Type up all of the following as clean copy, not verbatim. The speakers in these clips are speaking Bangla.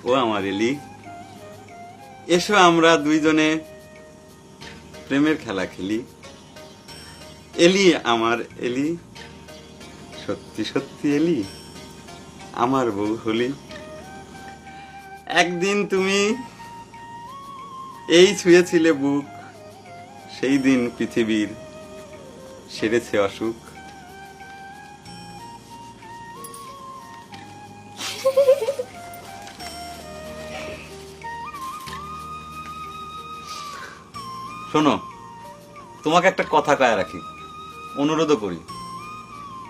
ও আমার এলি, এসো আমরা দুইজনে প্রেমের খেলা খেলি। এলি আমার এলি, সত্যি সত্যি এলি আমার বউ হলি। একদিন তুমি এই ছুঁয়েছিলে বুক, সেই দিন পৃথিবীর সেরেছে অসুখ। শোনো, তোমাকে একটা কথা কয়ে রাখি, অনুরোধও করি,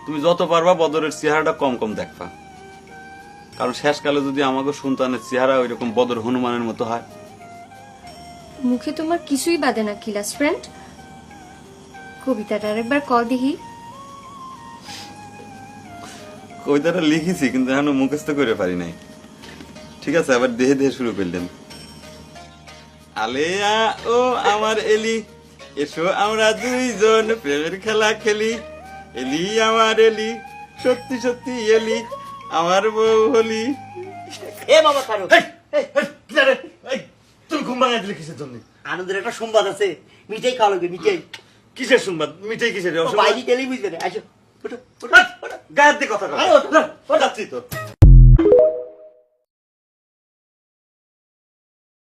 তুমি যত পারবা বদরের চেহারাটা কম কম দেখবা, কারণ শেষকালে যদি আমাকে সন্তানের চেহারা ওই রকম বদর হনুমানের মতো হয়। মুখে তোমার কিছুই বাদে না ক্লাস ফ্রেন্ড। কবিতাটা আরেকবার ক দেখি। কবিতাটা লিখেছি কিন্তু এখনো মুখস্থ করে পারি নাই। ঠিক আছে, আবার দেহে দেহে শুরু করলেন। আলেয়া ও আমার এলি, এসো আমরা দুইজন প্রেমের খেলা খেলি। এলি আমার এলি, সত্যি সত্যি এলি আমার বউ হলি। এ বাবা ফারুক, তুমি ঘুম ভাঙাই দিলে কিসের জন্য? আনন্দের একটা সংবাদ আছে, মিঠাই খাওয়া লাগবে, মিঠাই। কিসের সংবাদ? মিঠাই কিসের? বাইরে গেলেই বুঝবে না। আসো, ওঠো, ওঠো, ওঠো। গায়ের দিয়ে কথা আরে, ওঠো, ওঠো। যাচ্ছি তো।